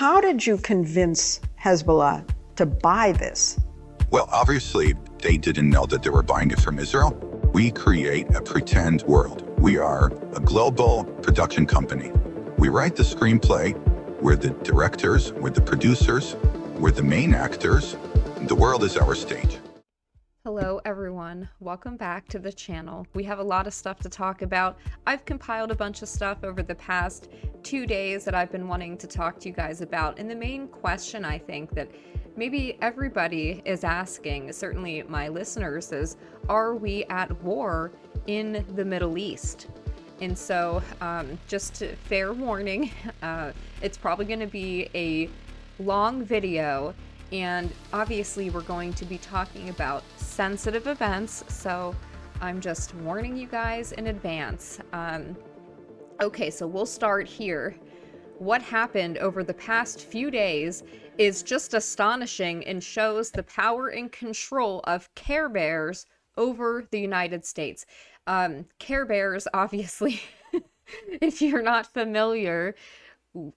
how did you convince Hezbollah to buy this? Well, obviously, they didn't know that they were buying it from Israel. We create a pretend world. We are a global production company. We write the screenplay. We're the directors. We're the producers. We're the main actors. The world is our stage. Hello everyone, welcome back to the channel. We have a lot of stuff to talk about. I've compiled a bunch of stuff over the past 2 days that I've been wanting to talk to you guys about. And the main question I think that maybe everybody is asking, certainly my listeners, is are we at war in the Middle East? And so just fair warning, it's probably going to be a long video. And obviously we're going to be talking about sensitive events, so I'm just warning you guys in advance. Okay, so we'll start here. What happened over the past few days is just astonishing and shows the power and control of Care Bears over the United States. Care Bears, obviously, if you're not familiar,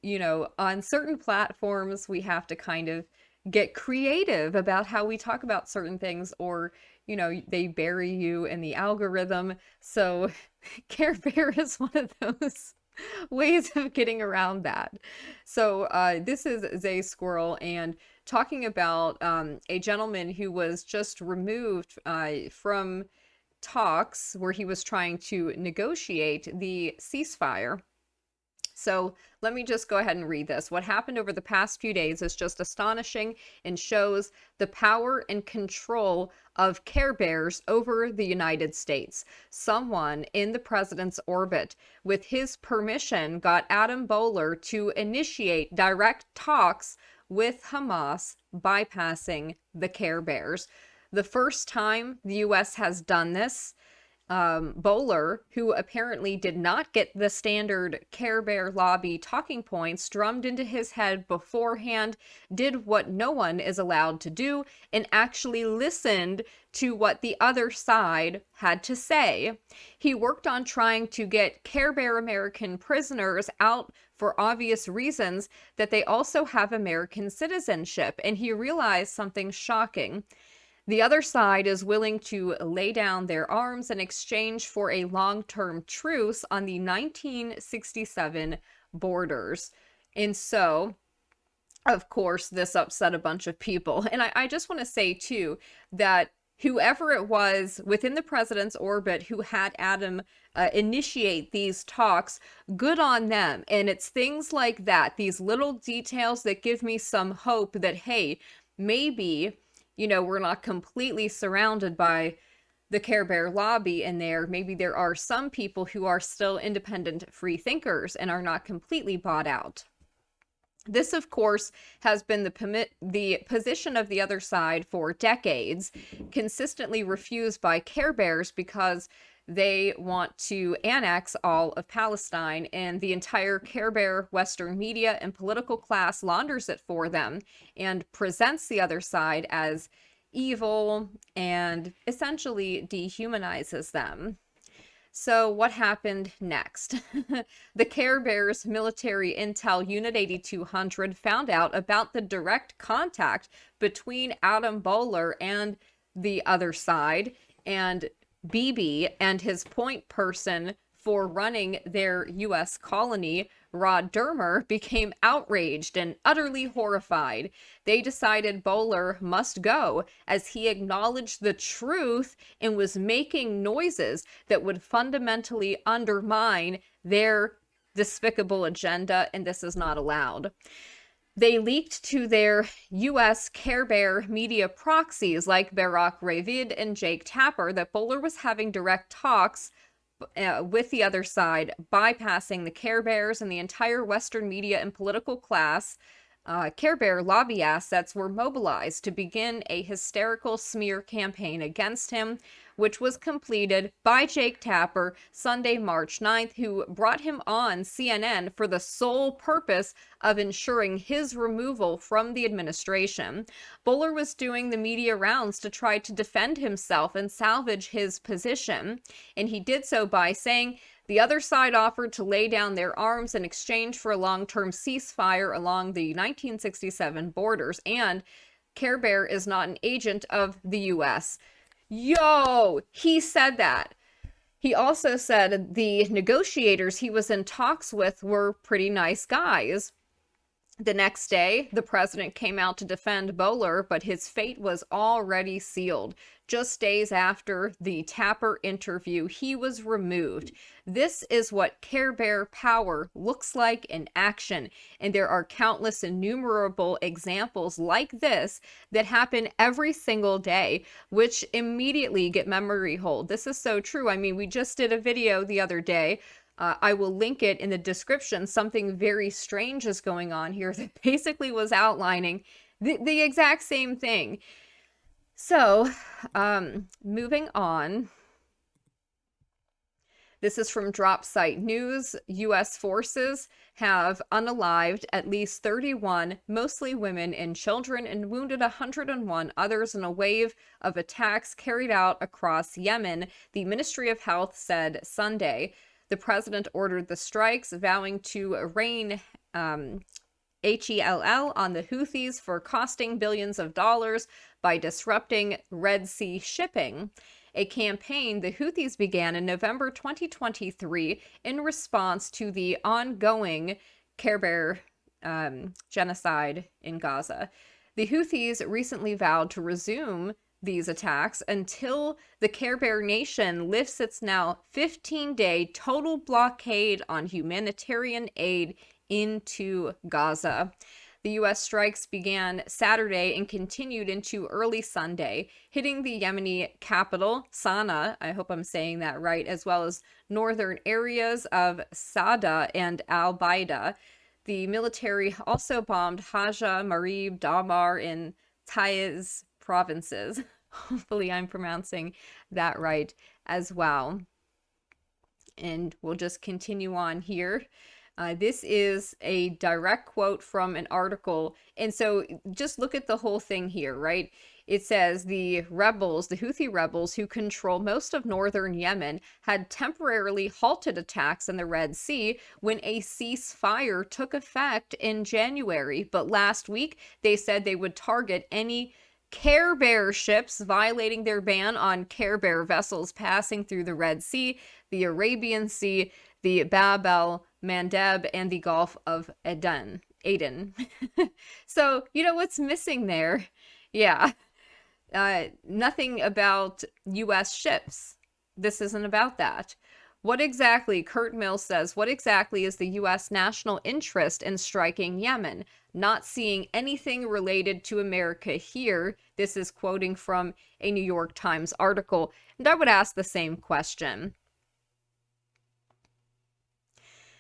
you know, on certain platforms we have to kind of get creative about how we talk about certain things, or you know, they bury you in the algorithm. So Care Bear is one of those ways of getting around that. So this is Zay Squirrel, and talking about a gentleman who was just removed from talks where he was trying to negotiate the ceasefire. So let me just go ahead and read this. What happened over the past few days is just astonishing and shows the power and control of Care Bears over the United States. Someone in the president's orbit, with his permission, got Adam Boehler to initiate direct talks with Hamas, bypassing the Care Bears. The first time the U.S. has done this, Boehler, who apparently did not get the standard Care Bear lobby talking points drummed into his head beforehand, did what no one is allowed to do and actually listened to what the other side had to say. He worked on trying to get Care Bear American prisoners out for obvious reasons, that they also have American citizenship, and he realized something shocking. The other side is willing to lay down their arms in exchange for a long-term truce on the 1967 borders. And so, of course, this upset a bunch of people. And I just want to say, too, that whoever it was within the president's orbit who had Adam initiate these talks, good on them. And it's things like that, these little details that give me some hope that, hey, maybe, you know, we're not completely surrounded by the Care Bear lobby in there. Maybe there are some people who are still independent free thinkers and are not completely bought out. This, of course, has been the position of the other side for decades, consistently refused by Care Bears because they want to annex all of Palestine, and the entire Care Bear Western media and political class launders it for them and presents the other side as evil and essentially dehumanizes them. So what happened next? The Care Bears military intel Unit 8200 found out about the direct contact between Adam Boehler and the other side, and Bibi and his point person for running their U.S. colony, Rod Dermer, became outraged and utterly horrified. They decided Boehler must go, as he acknowledged the truth and was making noises that would fundamentally undermine their despicable agenda, and this is not allowed. They leaked to their U.S. Care Bear media proxies like Barak Ravid and Jake Tapper that Boehler was having direct talks with the other side, bypassing the Care Bears and the entire Western media and political class. Care Bear lobby assets were mobilized to begin a hysterical smear campaign against him, which was completed by Jake Tapper Sunday, March 9th, who brought him on CNN for the sole purpose of ensuring his removal from the administration. Boehler was doing the media rounds to try to defend himself and salvage his position, and he did so by saying the other side offered to lay down their arms in exchange for a long-term ceasefire along the 1967 borders, and Care Bear is not an agent of the U.S. Yo, he said that. He also said the negotiators he was in talks with were pretty nice guys. The next day, the president came out to defend Boehler, but his fate was already sealed. Just days after the Tapper interview, he was removed. This is what Care Bear power looks like in action, and there are countless innumerable examples like this that happen every single day, which immediately get memory hold. This is so true. I mean, we just did a video the other day. I will link it in the description. Something very strange is going on here that basically was outlining the exact same thing. So, moving on. This is from Drop Site News. U.S. forces have unalived at least 31, mostly women and children, and wounded 101 others in a wave of attacks carried out across Yemen, the Ministry of Health said Sunday. The president ordered the strikes, vowing to rain HELL on the Houthis for costing billions of dollars by disrupting Red Sea shipping, a campaign the Houthis began in November 2023 in response to the ongoing Care Bear genocide in Gaza. The Houthis recently vowed to resume these attacks until the Care Bear Nation lifts its now 15-day total blockade on humanitarian aid into Gaza. The U.S. strikes began Saturday and continued into early Sunday, hitting the Yemeni capital, Sana'a, I hope I'm saying that right, as well as northern areas of Sada and Al-Baida. The military also bombed Haja, Marib, Damar, and Taiz provinces. Hopefully I'm pronouncing that right as well. And we'll just continue on here. This is a direct quote from an article. And so just look at the whole thing here, right? It says the rebels, the Houthi rebels who control most of northern Yemen, had temporarily halted attacks in the Red Sea when a ceasefire took effect in January. But last week, they said they would target any Care Bear ships violating their ban on Care Bear vessels passing through the Red Sea, the Arabian Sea, the Bab el-Mandeb, and the Gulf of Aden. So, you know what's missing there? Yeah. Nothing about U.S. ships. This isn't about that. What exactly, Kurt Mills says, what exactly is the U.S. national interest in striking Yemen? Not seeing anything related to America here. This is quoting from a New York Times article. And I would ask the same question.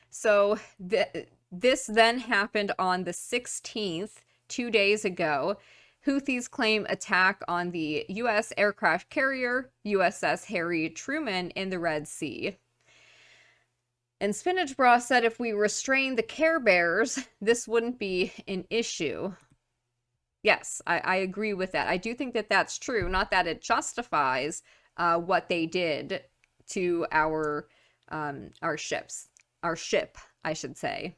So this then happened on the 16th, 2 days ago. Houthis claim attack on the U.S. aircraft carrier USS Harry Truman in the Red Sea. And Spinach Bra said if we restrain the Care Bears, this wouldn't be an issue. Yes, I agree with that. I do think that that's true. Not that it justifies what they did to our ships. Our ship, I should say.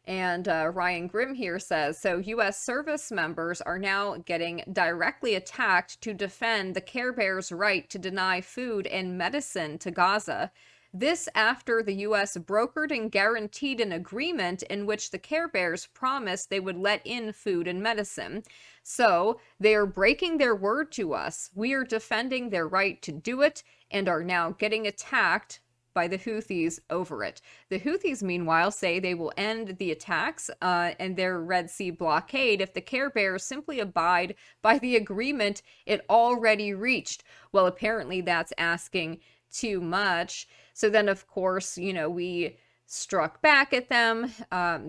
And Ryan Grimm here says, so U.S. service members are now getting directly attacked to defend the Care Bears' right to deny food and medicine to Gaza. This after the U.S. brokered and guaranteed an agreement in which the Care Bears promised they would let in food and medicine. So they are breaking their word to us. We are defending their right to do it and are now getting attacked by the Houthis over it. The Houthis, meanwhile, say they will end the attacks and their Red Sea blockade if the Care Bears simply abide by the agreement it already reached. Well, apparently that's asking too much. So then, of course, you know, we struck back at them.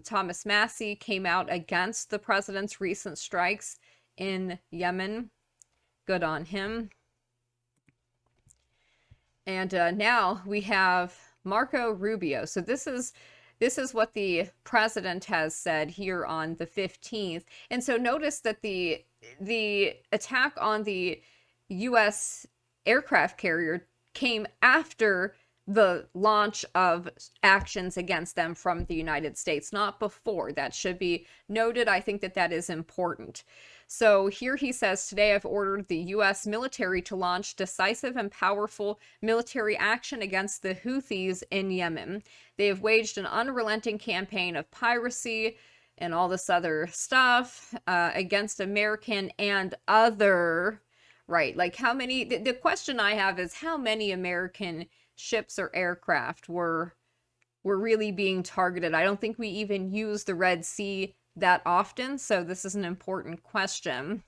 Thomas Massie came out against the president's recent strikes in Yemen. Good on him. And now we have Marco Rubio. So this is what the president has said here on the 15th. And so notice that the attack on the U.S. aircraft carrier came after the launch of actions against them from the United States, not before. That should be noted. I think that that is important. So here he says, today I've ordered the U.S. military to launch decisive and powerful military action against the Houthis in Yemen. They have waged an unrelenting campaign of piracy and all this other stuff against American and other, right? Like how many, the question I have is how many American ships or aircraft were really being targeted? I don't think we even use the Red Sea that often, so this is an important question.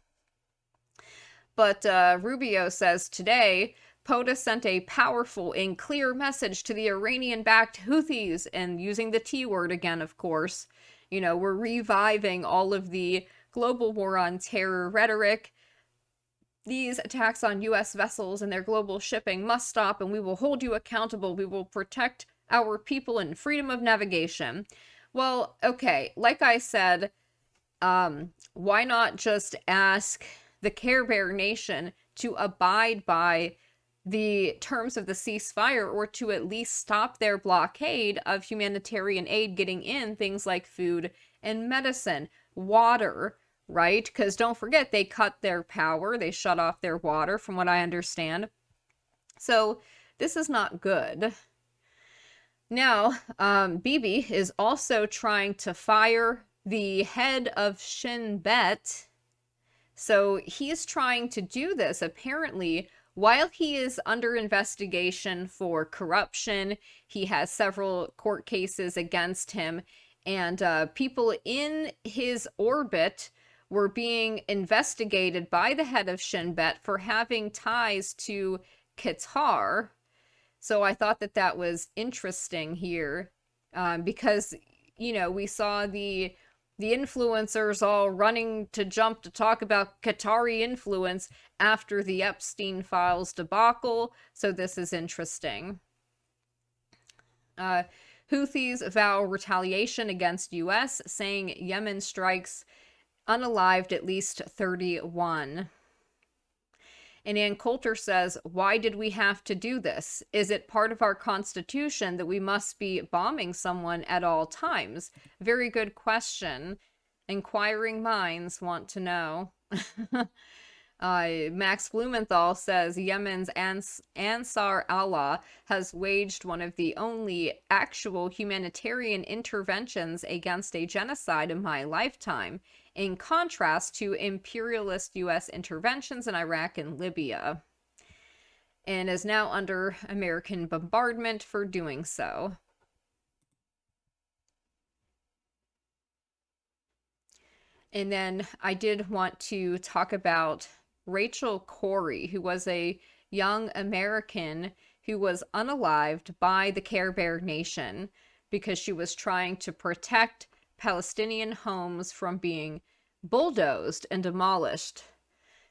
But Rubio says today, POTUS sent a powerful and clear message to the Iranian-backed Houthis, and using the T word again, of course. You know, we're reviving all of the global war on terror rhetoric. These attacks on U.S. vessels and their global shipping must stop, and we will hold you accountable. We will protect our people and freedom of navigation. Well, okay, like I said, why not just ask the Care Bear Nation to abide by the terms of the ceasefire, or to at least stop their blockade of humanitarian aid getting in, things like food and medicine, water, right? Because don't forget, they cut their power, they shut off their water, from what I understand. So this is not good. Now, Bibi is also trying to fire the head of Shin Bet. So he's trying to do this, apparently, while he is under investigation for corruption. He has several court cases against him, and people in his orbit were being investigated by the head of Shin Bet for having ties to Qatar. So I thought that that was interesting here, because, you know, we saw the influencers all running to jump to talk about Qatari influence after the Epstein Files debacle. So this is interesting. Houthis vow retaliation against U.S., saying Yemen strikes unalived at least 31. And Ann Coulter says, why did we have to do this? Is it part of our Constitution that we must be bombing someone at all times? Very good question. Inquiring minds want to know. Max Blumenthal says, Yemen's Ansar Allah has waged one of the only actual humanitarian interventions against a genocide in my lifetime, in contrast to imperialist U.S. interventions in Iraq and Libya, and is now under American bombardment for doing so. And then I did want to talk about Rachel Corrie, who was a young American who was unalived by the Care Bear Nation because she was trying to protect Palestinian homes from being bulldozed and demolished.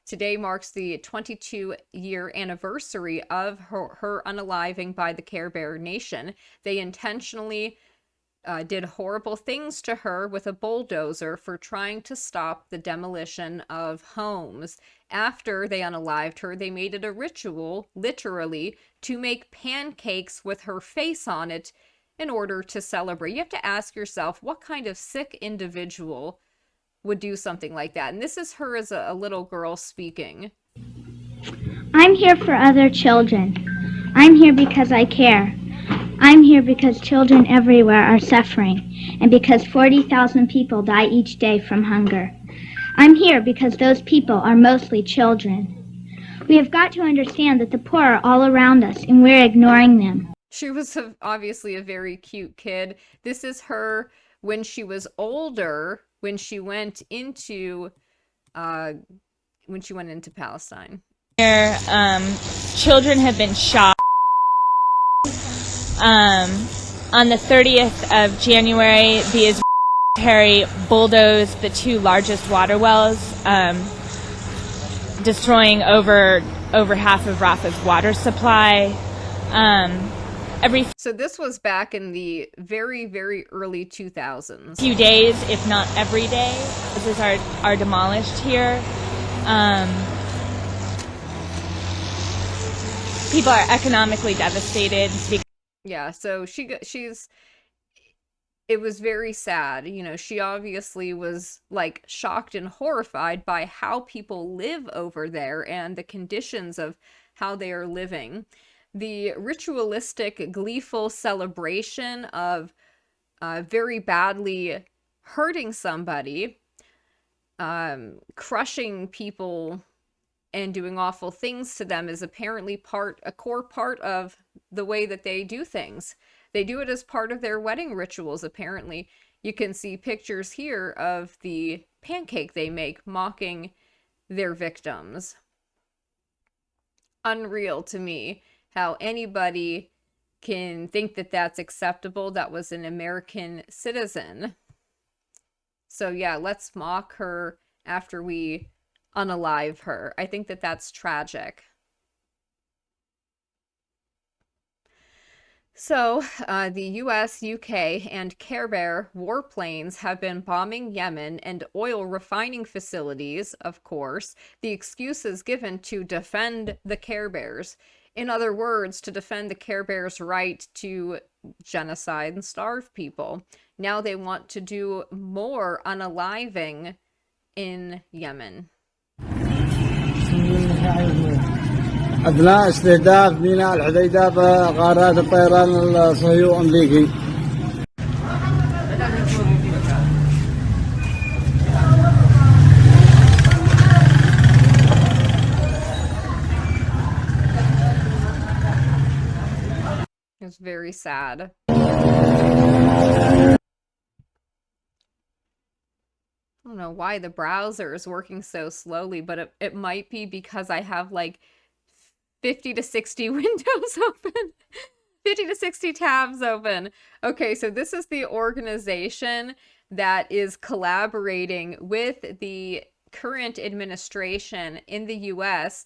Today marks the 22-year anniversary of her unaliving by the Care Bear Nation. They intentionally did horrible things to her with a bulldozer for trying to stop the demolition of homes. After they unalived her, they made it a ritual, literally, to make pancakes with her face on it in order to celebrate. You have to ask yourself, what kind of sick individual would do something like that? And this is her as a little girl speaking. I'm here for other children. I'm here because I care. I'm here because children everywhere are suffering, and because 40,000 people die each day from hunger. I'm here because those people are mostly children. We have got to understand that the poor are all around us, and we're ignoring them. She was obviously a very cute kid. This is her when she was older, when she went into Palestine. Here, children have been shot. On the 30th of January, the Israeli military bulldozed the two largest water wells, destroying over half of Rafah's water supply. Every So this was back in the very, very early 2000s. few days, if not every day, houses are demolished here. People are economically devastated. Yeah, so it was very sad. You know, she obviously was like shocked and horrified by how people live over there and the conditions of how they are living. The ritualistic, gleeful celebration of very badly hurting somebody, crushing people and doing awful things to them is apparently a core part of the way that they do things. They do it as part of their wedding rituals, apparently. You can see pictures here of the pancake they make mocking their victims. Unreal to me how anybody can think that that's acceptable. That was an American citizen. So yeah, let's mock her after we unalive her. I think that that's tragic. So, the US, UK, and Care Bear warplanes have been bombing Yemen and oil refining facilities, of course. The excuse is given to defend the Care Bears. In other words, to defend the Care Bears' right to genocide and starve people. Now they want to do more unaliving in Yemen. أثناء استهداف ميناء الحديدة بغارات الطيران الصهيوني الأمريكي. It's very sad. I don't know why the browser is working so slowly, but it might be because I have like 50 to 60 windows open. 50 to 60 tabs open. Okay, so this is the organization that is collaborating with the current administration in the US,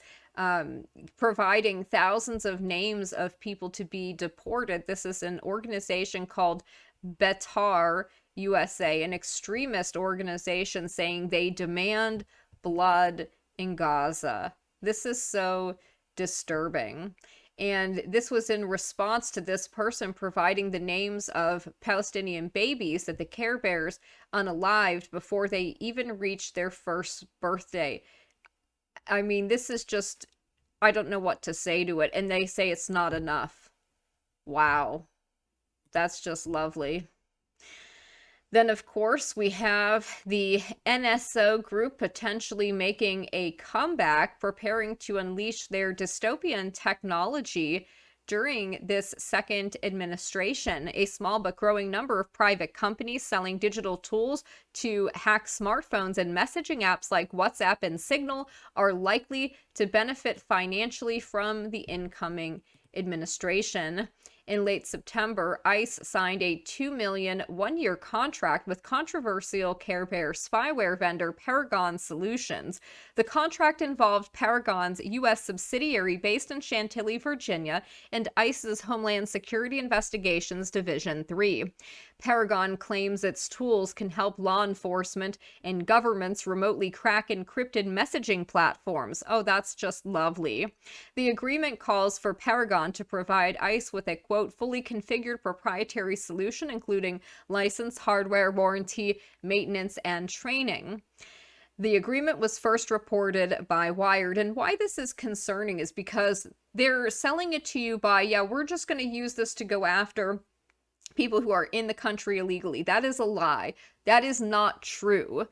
providing thousands of names of people to be deported. This is an organization called Betar USA, an extremist organization saying they demand blood in Gaza. This is so disturbing. And this was in response to this person providing the names of Palestinian babies that the Care Bears unalived before they even reached their first birthday. I mean, this is just, I don't know what to say to it. And they say it's not enough. Wow. That's just lovely. Then, of course, we have the NSO group potentially making a comeback, preparing to unleash their dystopian technology during this second administration. A small but growing number of private companies selling digital tools to hack smartphones and messaging apps like WhatsApp and Signal are likely to benefit financially from the incoming administration. In late September, ICE signed a $2 million one-year contract with controversial Care Bear spyware vendor Paragon Solutions. The contract involved Paragon's U.S. subsidiary based in Chantilly, Virginia, and ICE's Homeland Security Investigations Division 3. Paragon claims its tools can help law enforcement and governments remotely crack encrypted messaging platforms. Oh, that's just lovely. The agreement calls for Paragon to provide ICE with a, quote, fully configured proprietary solution, including license, hardware, warranty, maintenance, and training. The agreement was first reported by Wired, and why this is concerning is because they're selling it to you by, yeah, we're just going to use this to go after people who are in the country illegally. That is a lie. That is not true.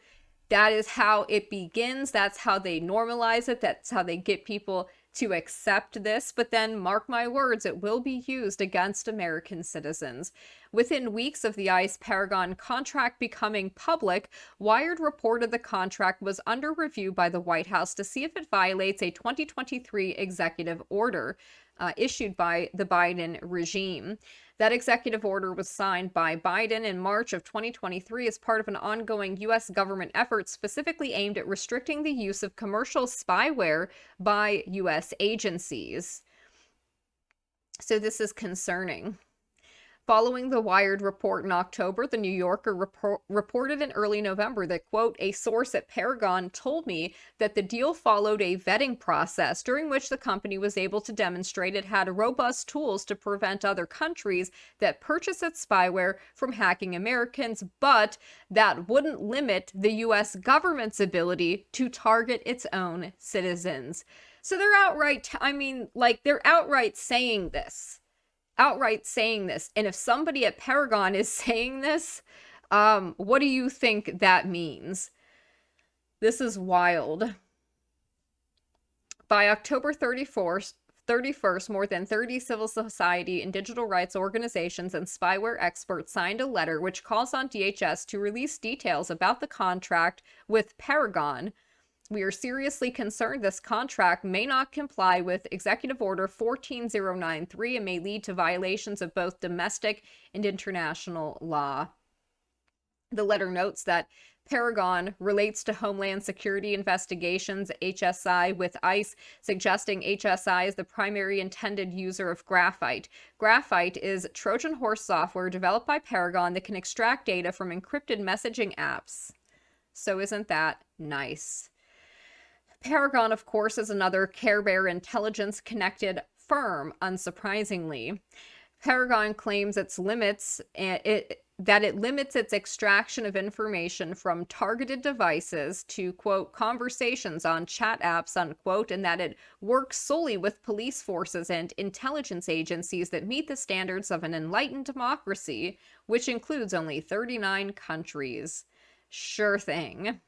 That is how it begins. That's how they normalize it. That's how they get people to accept this. But then, mark my words, it will be used against American citizens. Within weeks of the ICE Paragon contract becoming public, Wired reported the contract was under review by the White House to see if it violates a 2023 executive order issued by the Biden regime. That executive order was signed by Biden in March of 2023 as part of an ongoing U.S. government effort specifically aimed at restricting the use of commercial spyware by U.S. agencies. So this is concerning. Following the Wired report in October, the New Yorker reported in early November that, quote, a source at Paragon told me that the deal followed a vetting process during which the company was able to demonstrate it had robust tools to prevent other countries that purchase its spyware from hacking Americans, but that wouldn't limit the U.S. government's ability to target its own citizens. So they're outright, they're outright saying this. And if somebody at Paragon is saying this, what do you think that means? This is wild. By October 31st, more than 30 civil society and digital rights organizations and spyware experts signed a letter which calls on DHS to release details about the contract with Paragon. We are seriously concerned this contract may not comply with Executive Order 14093 and may lead to violations of both domestic and international law. The letter notes that Paragon relates to Homeland Security Investigations, HSI, with ICE, suggesting HSI is the primary intended user of graphite. Graphite is Trojan horse software developed by Paragon that can extract data from encrypted messaging apps. So isn't that nice? Paragon, of course, is another Care Bear intelligence-connected firm, unsurprisingly. Paragon claims that it limits its extraction of information from targeted devices to, quote, conversations on chat apps, unquote, and that it works solely with police forces and intelligence agencies that meet the standards of an enlightened democracy, which includes only 39 countries. Sure thing.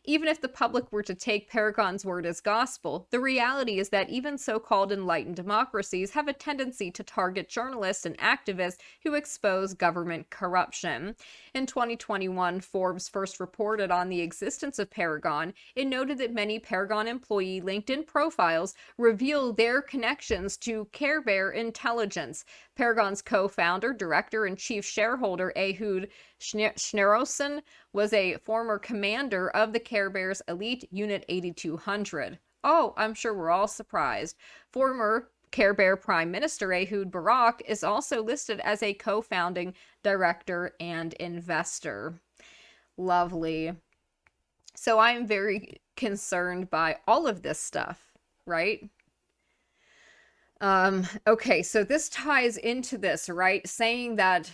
Even if the public were to take Paragon's word as gospel, the reality is that even so-called enlightened democracies have a tendency to target journalists and activists who expose government corruption. In 2021, Forbes first reported on the existence of Paragon. It noted that many Paragon employee LinkedIn profiles reveal their connections to Care Bear Intelligence. Paragon's co-founder, director, and chief shareholder Ehud Schneerson was a former commander of the Care Bears Elite Unit 8200. Oh, I'm sure we're all surprised. Former Care Bear Prime Minister Ehud Barak is also listed as a co-founding director and investor. Lovely. So I am very concerned by all of this stuff, right? Okay, so this ties into this, right? Saying that,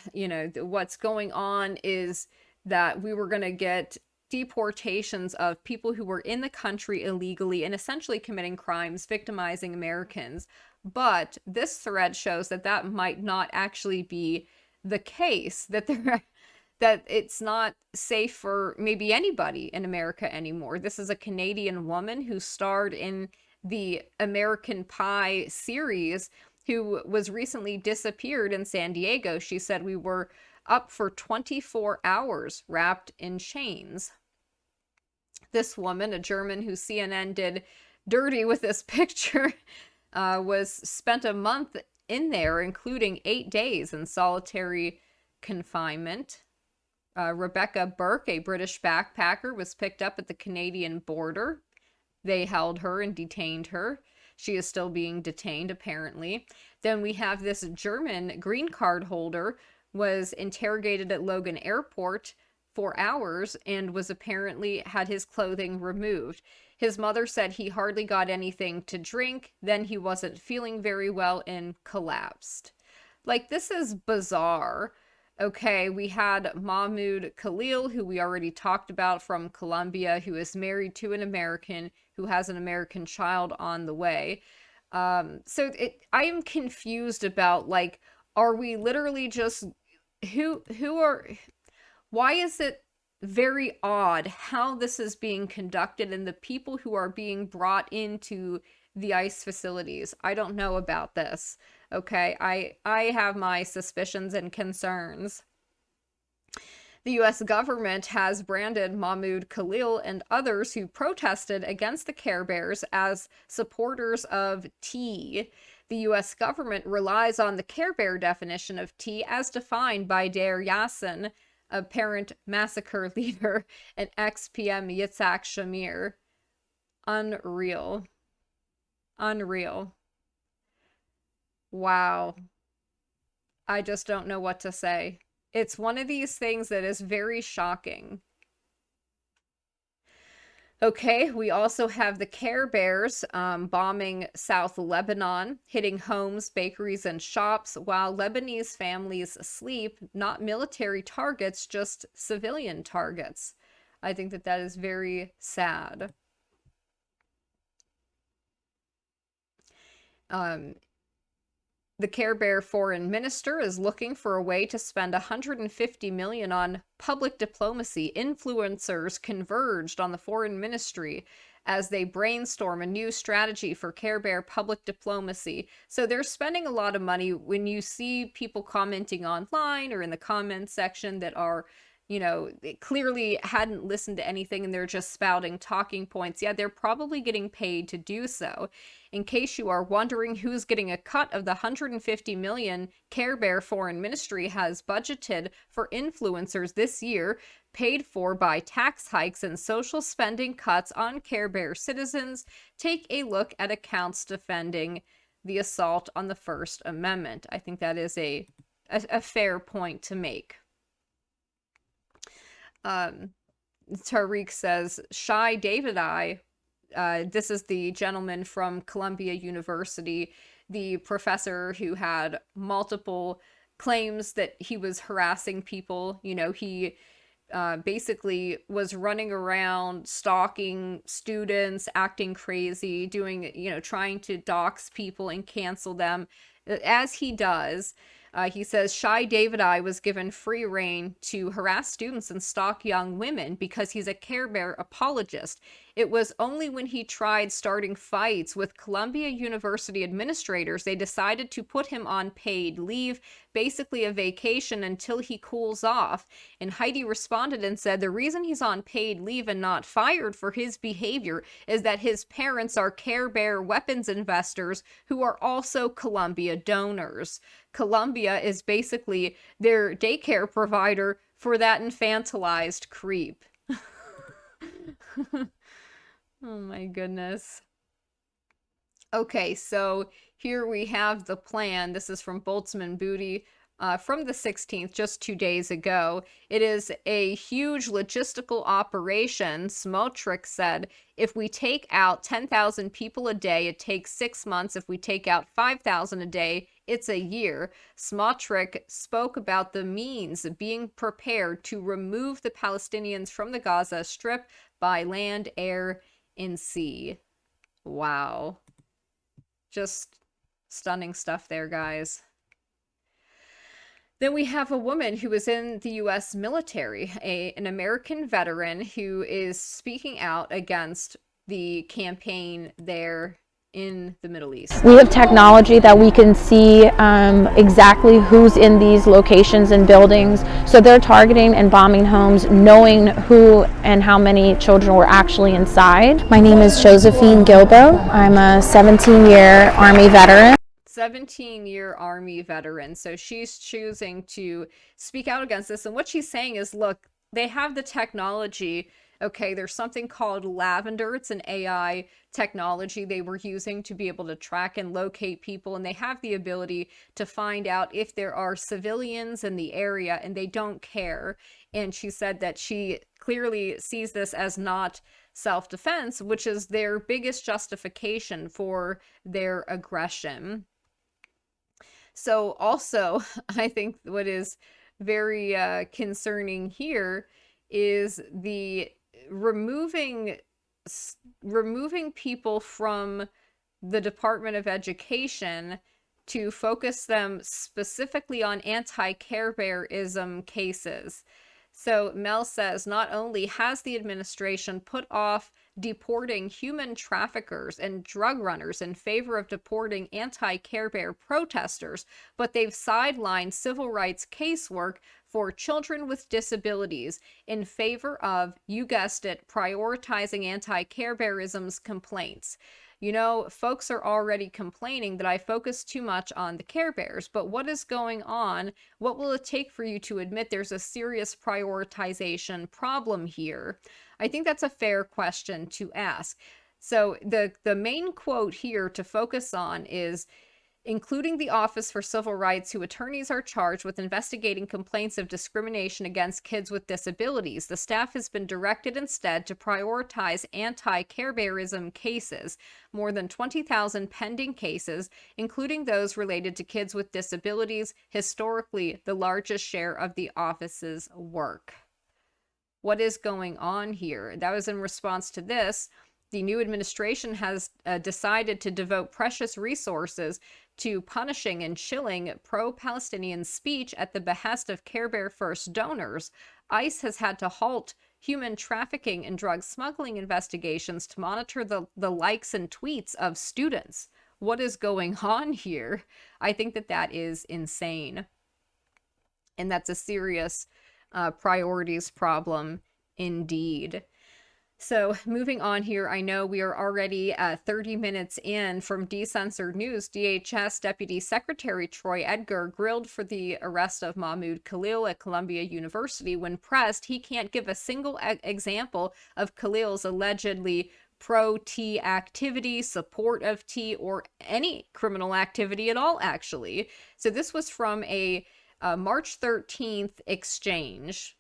what's going on is that we were going to get deportations of people who were in the country illegally and essentially committing crimes, victimizing Americans. But this thread shows that that might not actually be the case, that it's not safe for maybe anybody in America anymore. This is a Canadian woman who starred in the American Pie series, who was recently disappeared in San Diego. She said we were up for 24 hours wrapped in chains. This woman, a German who CNN did dirty with this picture, was spent a month in there, including 8 days in solitary confinement. Rebecca Burke, a British backpacker, was picked up at the Canadian border. They held her and detained her. She is still being detained, apparently. Then we have this German green card holder was interrogated at Logan Airport for hours and was apparently had his clothing removed. His mother said he hardly got anything to drink. Then he wasn't feeling very well and collapsed. Like, this is bizarre. Okay, we had Mahmoud Khalil, who we already talked about, from Colombia, who is married to an American, who has an American child on the way. I am confused about, like, are we literally just, why is it very odd how this is being conducted and the people who are being brought into the ICE facilities? I don't know about this. Okay, I have my suspicions and concerns. The U.S. government has branded Mahmoud Khalil and others who protested against the Care Bears as supporters of T. The U.S. government relies on the Care Bear definition of T as defined by Deir Yassin, apparent massacre leader, and ex-PM Yitzhak Shamir. Unreal. Wow. I just don't know what to say. It's one of these things that is very shocking. Okay, we also have the Care Bears bombing South Lebanon, hitting homes, bakeries, and shops while Lebanese families sleep, not military targets, just civilian targets. I think that that is very sad. Um, The Care Bear foreign minister is looking for a way to spend $150 million on public diplomacy. Influencers converged on the foreign ministry as they brainstorm a new strategy for Care Bear public diplomacy. So they're spending a lot of money. When you see people commenting online or in the comments section that are, you know, they clearly hadn't listened to anything and they're just spouting talking points, yeah, they're probably getting paid to do so. In case you are wondering who's getting a cut of the $150 million Care Bear Foreign Ministry has budgeted for influencers this year, paid for by tax hikes and social spending cuts on Care Bear citizens, take a look at accounts defending the assault on the First Amendment. I think that is a fair point to make. Tariq says, Shy David this is the gentleman from Columbia University, the professor who had multiple claims that he was harassing people. You know, he basically was running around stalking students, acting crazy, doing, you know, trying to dox people and cancel them, as he does. He says, Shy David was given free rein to harass students and stalk young women because he's a Care Bear apologist. It was only when he tried starting fights with Columbia University administrators, they decided to put him on paid leave, basically a vacation until he cools off. And Heidi responded and said, the reason he's on paid leave and not fired for his behavior is that his parents are Care Bear weapons investors who are also Columbia donors. Columbia is basically their daycare provider for that infantilized creep. Oh my goodness. Okay, so here we have the plan. This is from Boltzmann Booty from the 16th, just 2 days ago. It is a huge logistical operation. Smotrich said, if we take out 10,000 people a day, it takes 6 months. If we take out 5,000 a day, it's a year. Smotrich spoke about the means of being prepared to remove the Palestinians from the Gaza Strip by land, air, and sea. Wow. Just stunning stuff there, guys. Then we have a woman who was in the U.S. military, an American veteran who is speaking out against the campaign there in the Middle East. We have technology that we can see exactly who's in these locations and buildings. So they're targeting and bombing homes, knowing who and how many children were actually inside. My name is Josephine Gilbo. I'm a 17-year Army veteran. 17-year Army veteran. So she's choosing to speak out against this. And what she's saying is, look, they have the technology. Okay, there's something called Lavender. It's an AI technology they were using to be able to track and locate people. And they have the ability to find out if there are civilians in the area, and they don't care. And she said that she clearly sees this as not self-defense, which is their biggest justification for their aggression. So also, I think what is very concerning here is the removing people from the Department of Education to focus them specifically on anti-Care Bearism cases. So Mel says, not only has the administration put off deporting human traffickers and drug runners in favor of deporting anti-Care Bear protesters, but they've sidelined civil rights casework for children with disabilities in favor of, you guessed it, prioritizing anti-Care Bearism's complaints. You know, folks are already complaining that I focus too much on the Care Bears, but what is going on? What will it take for you to admit there's a serious prioritization problem here? I think that's a fair question to ask. So the main quote here to focus on is, including the Office for Civil Rights, whose attorneys are charged with investigating complaints of discrimination against kids with disabilities. The staff has been directed instead to prioritize anti-Care Bearism cases, more than 20,000 pending cases, including those related to kids with disabilities, historically the largest share of the office's work. What is going on here? That was in response to this. The new administration has decided to devote precious resources to punishing and chilling pro-Palestinian speech at the behest of Care Bear First donors. ICE has had to halt human trafficking and drug smuggling investigations to monitor the likes and tweets of students. What is going on here? I think that is insane. And that's a serious priorities problem indeed. So moving on here, I know we are already 30 minutes in from Decensored News. DHS Deputy Secretary Troy Edgar grilled for the arrest of Mahmoud Khalil at Columbia University. When pressed, he can't give a single example of Khalil's allegedly pro-T activity, support of T, or any criminal activity at all, actually. So this was from a March 13th exchange.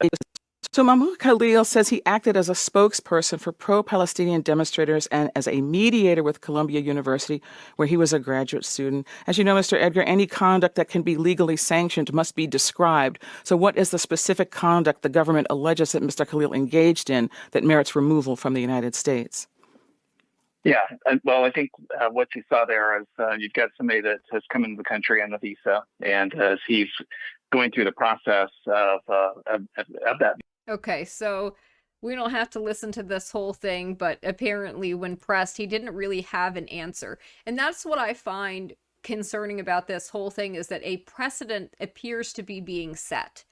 So Mahmoud Khalil says he acted as a spokesperson for pro-Palestinian demonstrators and as a mediator with Columbia University, where he was a graduate student. As you know, Mr. Edgar, any conduct that can be legally sanctioned must be described. So what is the specific conduct the government alleges that Mr. Khalil engaged in that merits removal from the United States? Yeah, well, I think what you saw there is you've got somebody that has come into the country on a visa, and as he's going through the process of that. Okay, so we don't have to listen to this whole thing, but apparently when pressed, he didn't really have an answer. And that's what I find concerning about this whole thing, is that a precedent appears to be being set.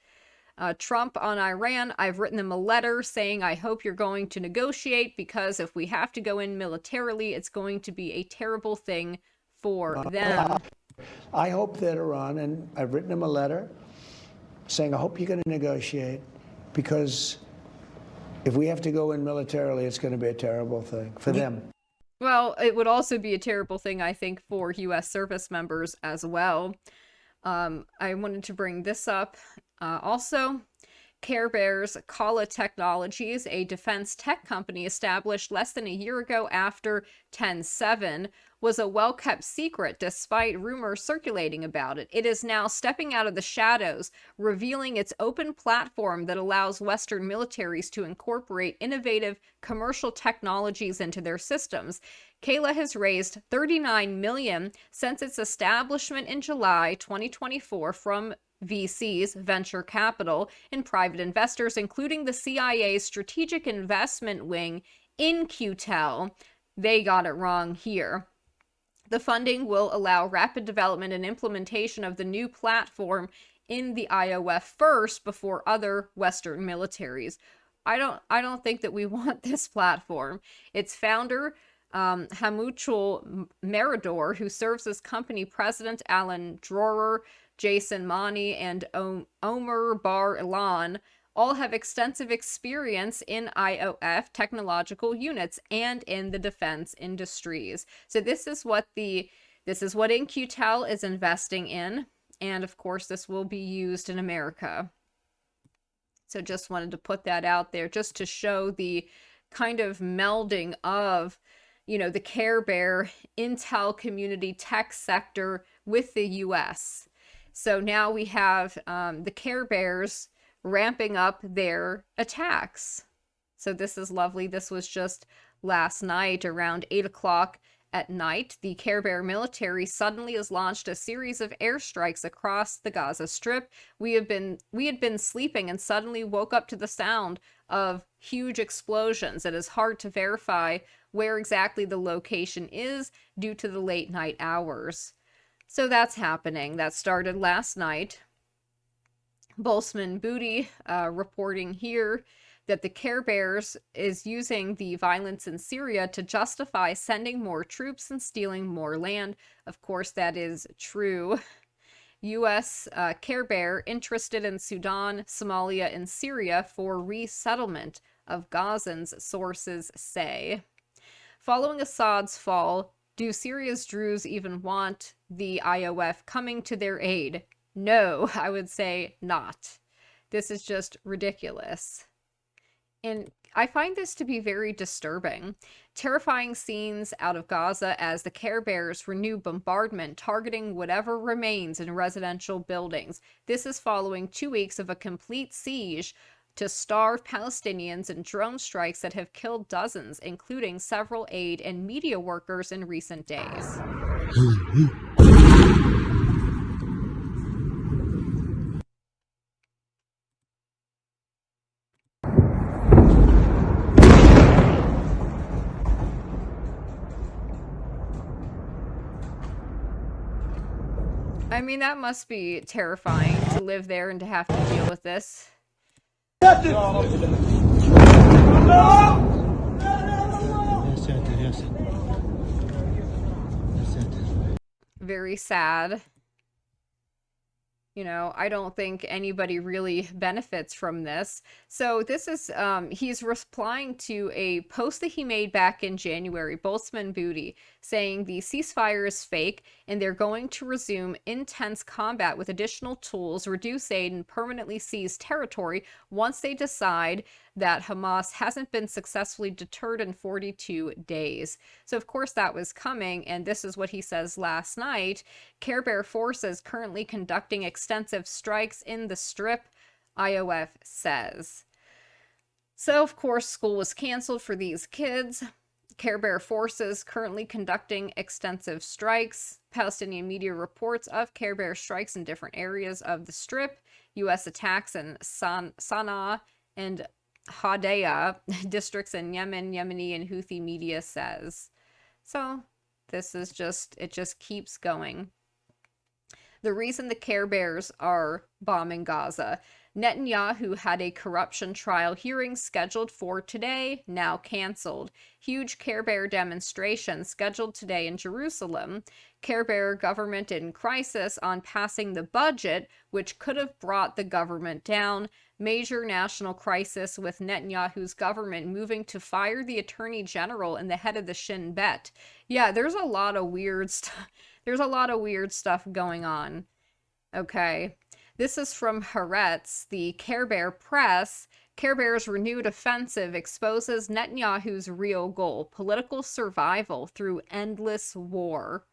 Trump on Iran, I've written them a letter saying, I hope you're going to negotiate, because if we have to go in militarily, it's going to be a terrible thing for them. I hope that Iran, and I've written him a letter saying, I hope you're going to negotiate, because if we have to go in militarily, it's going to be a terrible thing for them. Well, it would also be a terrible thing, I think, for U.S. service members as well. I wanted to bring this up. Also, Care Bear's Kala Technologies, a defense tech company established less than a year ago after 10/7, was a well-kept secret despite rumors circulating about it. It is now stepping out of the shadows, revealing its open platform that allows Western militaries to incorporate innovative commercial technologies into their systems. Kala has raised $39 million since its establishment in July 2024 from VCs, venture capital, and private investors, including the CIA's strategic investment wing, In-Q-Tel. They got it wrong here. The funding will allow rapid development and implementation of the new platform in the IOF first before other Western militaries. I don't think that we want this platform. Its founder, Hamuchul Meridor, who serves as company president, Alan Drorer, Jason Mani, and Omer Bar Ilan, all have extensive experience in IOF technological units and in the defense industries. So this is what In-Q-Tel is investing in, and of course this will be used in America. So just wanted to put that out there just to show the kind of melding of, the Care Bear intel community tech sector with the US. So now we have the Care Bears ramping up their attacks. So this is lovely. This was just last night around 8 o'clock at night. The Care Bear military suddenly has launched a series of airstrikes across the Gaza Strip. We had been sleeping and suddenly woke up to the sound of huge explosions. It is hard to verify where exactly the location is due to the late night hours. So that's happening. That started last night. Boltzmann Booty reporting here that the Care Bears is using the violence in Syria to justify sending more troops and stealing more land. Of course, that is true. U.S. Care Bear interested in Sudan, Somalia, and Syria for resettlement of Gazans, sources say. Following Assad's fall, Do Syria's Druze even want the IOF coming to their aid? No, I would say not. This is just ridiculous. And I find this to be very disturbing. Terrifying scenes out of Gaza as the Care Bears renew bombardment, targeting whatever remains in residential buildings. This is following 2 weeks of a complete siege to starve Palestinians and drone strikes that have killed dozens, including several aid and media workers in recent days. I mean, that must be terrifying to live there and to have to deal with this. Very sad. You know, I don't think anybody really benefits from this. So this is, he's replying to a post that he made back in January, Boltzmann Booty, saying the ceasefire is fake and they're going to resume intense combat with additional tools, reduce aid, and permanently seize territory once they decide that Hamas hasn't been successfully deterred in 42 days. So of course that was coming, and this is what he says last night. Care Bear forces currently conducting extensive strikes in the Strip, IOF says. So of course school was canceled for these kids. Care Bear forces currently conducting extensive strikes. Palestinian media reports of Care Bear strikes in different areas of the Strip. U.S. attacks in Sana'a and Hadaya districts in Yemen, Yemeni and Houthi media says. So this is just, it just keeps going. The reason the Care Bears are bombing Gaza. Netanyahu had a corruption trial hearing scheduled for today, now canceled. Huge Care Bear demonstration scheduled today in Jerusalem. Care Bear government in crisis on passing the budget, which could have brought the government down. Major national crisis with Netanyahu's government moving to fire the attorney general and the head of the Shin Bet. Yeah, there's a lot of weird stuff. There's a lot of weird stuff going on. Okay. This is from Haaretz, the Care Bear press. Care Bear's renewed offensive exposes Netanyahu's real goal, political survival through endless war.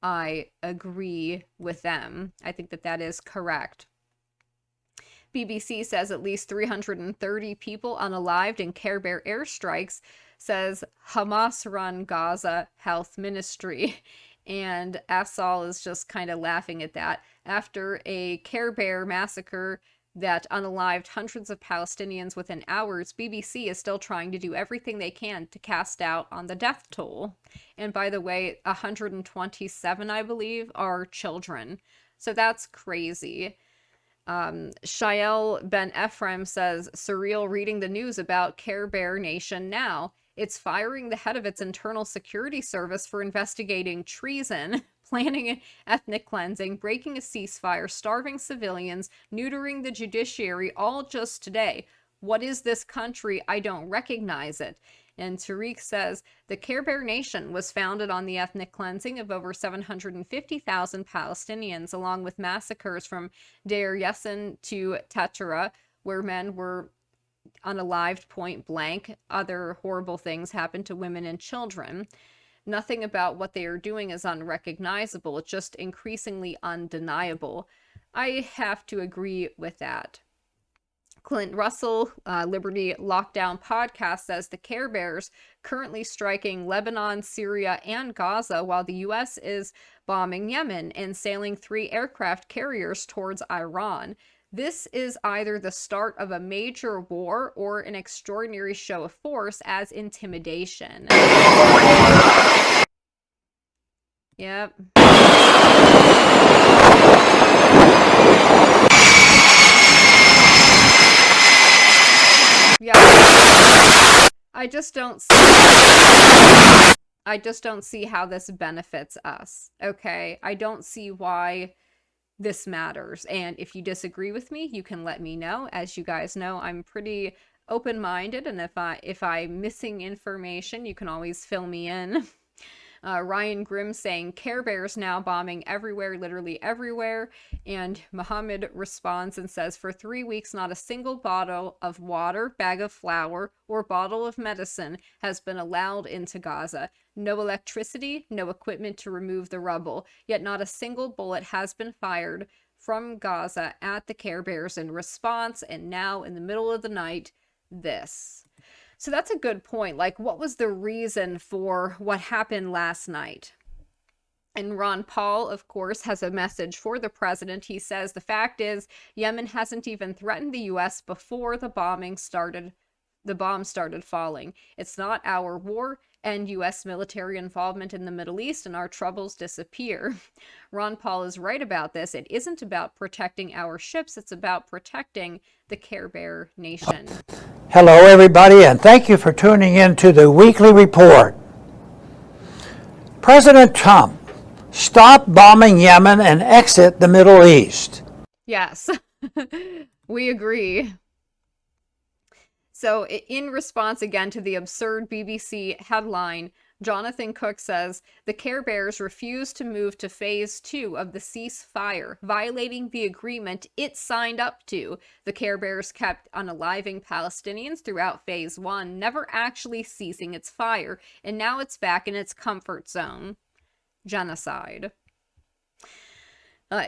I agree with them. I think that that is correct. BBC says at least 330 people unalived in Care Bear airstrikes, says Hamas-run Gaza Health Ministry. And Afsal is just kind of laughing at that. After a Care Bear massacre that unalived hundreds of Palestinians within hours, BBC is still trying to do everything they can to cast doubt on the death toll. And by the way, 127, I believe, are children. So that's crazy. Shael Ben Ephraim says, surreal reading the news about Care Bear Nation now. It's firing the head of its internal security service for investigating treason, planning ethnic cleansing, breaking a ceasefire, starving civilians, neutering the judiciary, all just today. What is this country? I don't recognize it. And Tariq says, the Care Bear Nation was founded on the ethnic cleansing of over 750,000 Palestinians, along with massacres from Deir Yassin to Tatara, where men were unalived point blank. Other horrible things happen to women and children. Nothing about what they are doing is unrecognizable. It's just increasingly undeniable. I have to agree with that. Clint Russell, Liberty Lockdown Podcast, says the Care Bears currently striking Lebanon, Syria, and Gaza, while the U.S. is bombing Yemen and sailing 3 aircraft carriers towards Iran. This is either the start of a major war or an extraordinary show of force as intimidation. Yep. Yeah. I just don't see how this benefits us. Okay? I don't see why this matters. And if you disagree with me, you can let me know. As you guys know, I'm pretty open-minded, and if I'm missing information, you can always fill me in. Ryan Grimm saying, Care Bears now bombing everywhere, literally everywhere. And Muhammad responds and says, for 3 weeks, not a single bottle of water, bag of flour, or bottle of medicine has been allowed into Gaza. No electricity, no equipment to remove the rubble. Yet not a single bullet has been fired from Gaza at the Care Bears in response. And now, in the middle of the night, this. So that's a good point. Like, what was the reason for what happened last night? And Ron Paul, of course, has a message for the president. He says, the fact is, Yemen hasn't even threatened the U.S. before the bombs started falling. It's not our war and U.S. military involvement in the Middle East, and our troubles disappear. Ron Paul is right about this. It isn't about protecting our ships. It's about protecting the Care Bear Nation. Hello, everybody, and thank you for tuning in to the weekly report. President Trump, stop bombing Yemen and exit the Middle East. Yes, we agree. So in response again to the absurd BBC headline, Jonathan Cook says, the Care Bears refuse to move to phase 2 of the ceasefire, violating the agreement it signed up to. The Care Bears kept unaliving Palestinians throughout phase 1, never actually ceasing its fire, and now it's back in its comfort zone. Genocide.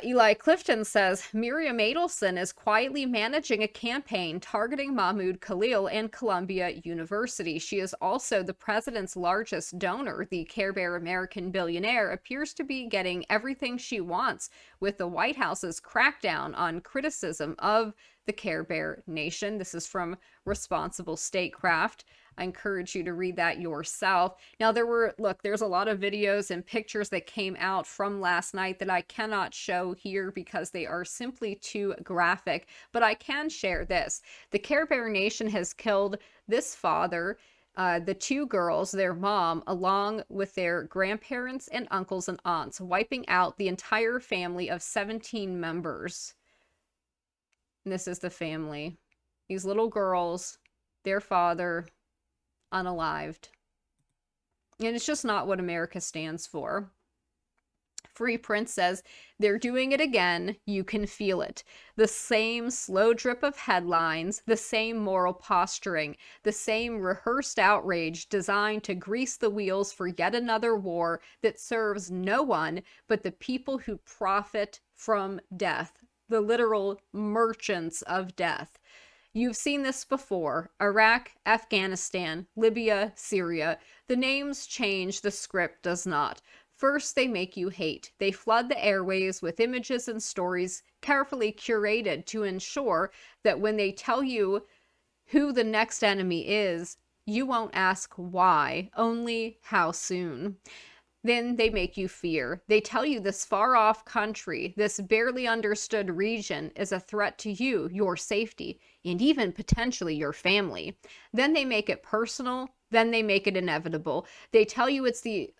Eli Clifton says, Miriam Adelson is quietly managing a campaign targeting Mahmoud Khalil and Columbia University. She is also the president's largest donor. The Care Bear American billionaire appears to be getting everything she wants with the White House's crackdown on criticism of the Care Bear Nation. This is from Responsible Statecraft. I encourage you to read that yourself. Now, there's a lot of videos and pictures that came out from last night that I cannot show here because they are simply too graphic, but I can share this. The Care Bear Nation has killed this father, the 2 girls, their mom, along with their grandparents and uncles and aunts, wiping out the entire family of 17 members. And this is the family. These little girls, their father, unalived. And it's just not what America stands for. Free Prince says, they're doing it again. You can feel it. The same slow drip of headlines, the same moral posturing, the same rehearsed outrage designed to grease the wheels for yet another war that serves no one but the people who profit from death, the literal merchants of death. You've seen this before. Iraq, Afghanistan, Libya, Syria. The names change, the script does not. First, they make you hate. They flood the airwaves with images and stories carefully curated to ensure that when they tell you who the next enemy is, you won't ask why, only how soon. Then they make you fear. They tell you this far-off country, this barely understood region is a threat to you, your safety, and even potentially your family. Then they make it personal. Then they make it inevitable. They tell you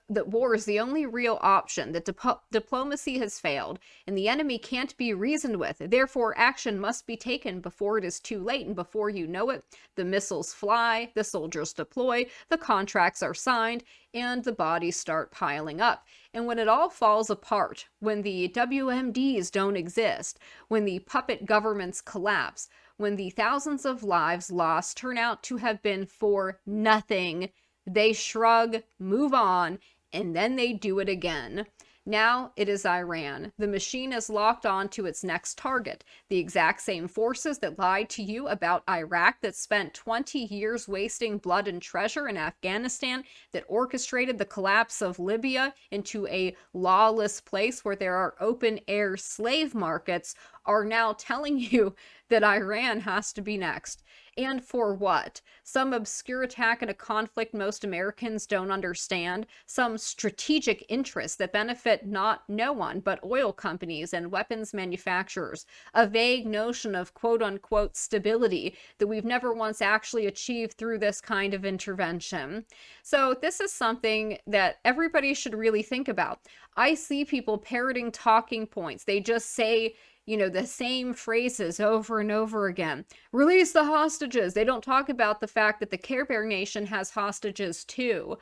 that war is the only real option, that diplomacy has failed, and the enemy can't be reasoned with. Therefore, action must be taken before it is too late, and before you know it, the missiles fly, the soldiers deploy, the contracts are signed, and the bodies start piling up. And when it all falls apart, when the WMDs don't exist, when the puppet governments collapse, when the thousands of lives lost turn out to have been for nothing, they shrug, move on, and then they do it again. Now it is Iran. The machine is locked on to its next target. The exact same forces that lied to you about Iraq, that spent 20 years wasting blood and treasure in Afghanistan, that orchestrated the collapse of Libya into a lawless place where there are open-air slave markets, are now telling you that Iran has to be next. And for what? Some obscure attack in a conflict most Americans don't understand? Some strategic interests that benefit no one but oil companies and weapons manufacturers? A vague notion of quote-unquote stability that we've never once actually achieved through this kind of intervention. So this is something that everybody should really think about. I see people parroting talking points. They just say you know, the same phrases over and over again. Release the hostages. They don't talk about the fact that the Care Bear Nation has hostages too.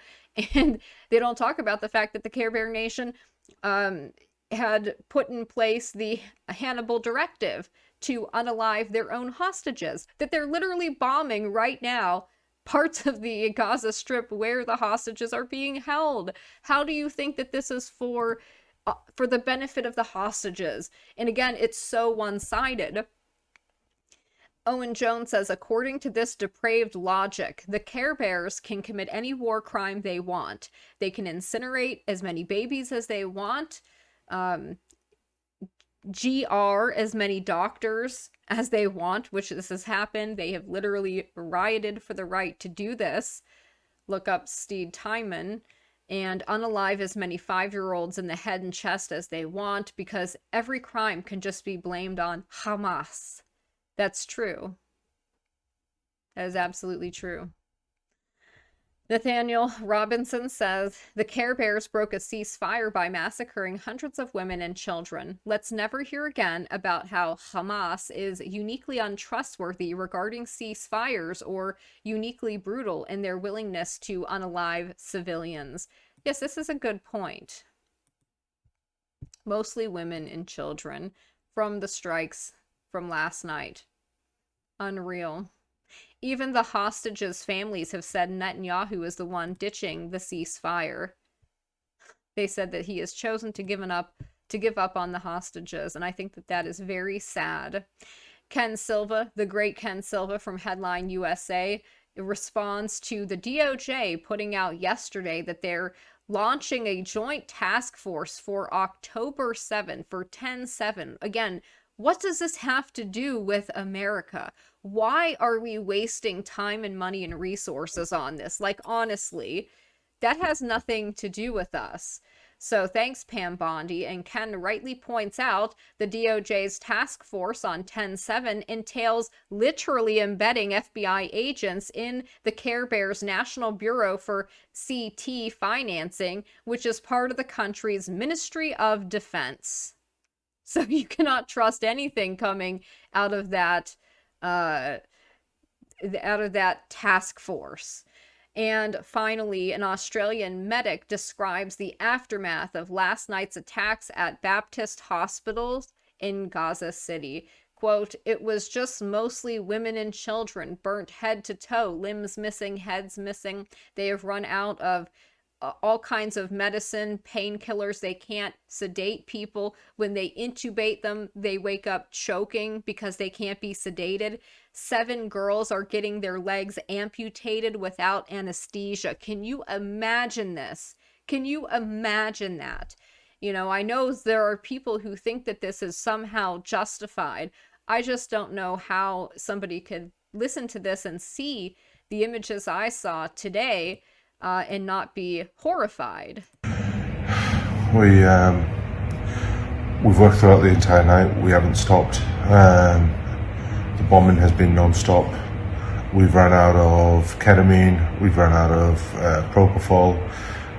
And they don't talk about the fact that the Care Bear Nation had put in place the Hannibal Directive to unalive their own hostages, that they're literally bombing right now parts of the Gaza Strip where the hostages are being held. How do you think that this is for the benefit of the hostages? And again, it's so one-sided. Owen Jones says, according to this depraved logic, the Care Bears can commit any war crime they want. They can incinerate as many babies as they want, GR as many doctors as they want, which this has happened. They have literally rioted for the right to do this. Look up Steed Timon. And unalive as many 5-year-olds in the head and chest as they want, because every crime can just be blamed on Hamas. That's true. That is absolutely true. Nathaniel Robinson says, the Care Bears broke a ceasefire by massacring hundreds of women and children. Let's never hear again about how Hamas is uniquely untrustworthy regarding ceasefires or uniquely brutal in their willingness to unalive civilians. Yes, this is a good point. Mostly women and children from the strikes from last night. Unreal. Even the hostages' families have said Netanyahu is the one ditching the ceasefire. They said that he has chosen to give up on the hostages, and I think that that is very sad. Ken Silva, the great Ken Silva from Headline USA, responds to the DOJ putting out yesterday that they're launching a joint task force for October 7, for 10/7. Again, what does this have to do with America? Why are we wasting time and money and resources on this? Like, honestly, that has nothing to do with us. So thanks, Pam Bondi. And Ken rightly points out the DOJ's task force on 10/7 entails literally embedding FBI agents in the Care Bears National Bureau for CT Financing, which is part of the country's Ministry of Defense. So you cannot trust anything coming out of that task force. And finally, an Australian medic describes the aftermath of last night's attacks at Baptist hospitals in Gaza City. Quote, it was just mostly women and children, burnt head to toe, limbs missing, heads missing. They have run out of all kinds of medicine, painkillers. They can't sedate people. When they intubate them, they wake up choking because they can't be sedated. 7 girls are getting their legs amputated without anesthesia. Can you imagine this? Can you imagine that? You know, I know there are people who think that this is somehow justified. I just don't know how somebody could listen to this and see the images I saw today and not be horrified. We've worked throughout the entire night. We haven't stopped. The bombing has been non-stop. We've run out of ketamine. We've run out of propofol.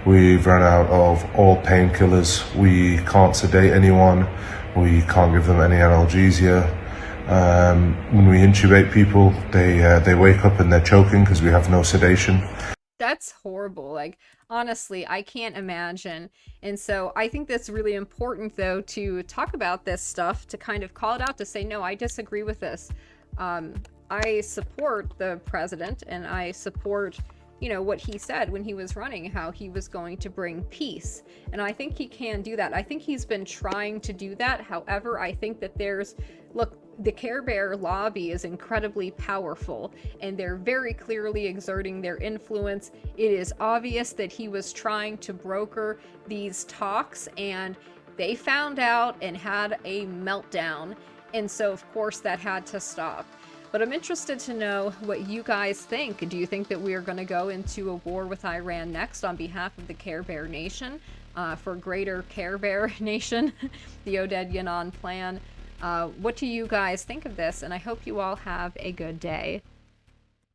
We've run out of all painkillers. We can't sedate anyone. We can't give them any analgesia. When we intubate people, they wake up and they're choking because we have no sedation. That's horrible. Like, honestly, I can't imagine. And so I think that's really important, though, to talk about this stuff, to kind of call it out, to say, no, I disagree with this. I support the president, and I support, you know, what he said when he was running, how he was going to bring peace. And I think he can do that. I think he's been trying to do that. However, I think that look, the Care Bear lobby is incredibly powerful, and they're very clearly exerting their influence. It is obvious that he was trying to broker these talks, and they found out and had a meltdown. And so, of course, that had to stop. But I'm interested to know what you guys think. Do you think that we are going to go into a war with Iran next on behalf of the Care Bear Nation, for greater Care Bear Nation, the Oded Yanon plan? What do you guys think of this? And I hope you all have a good day.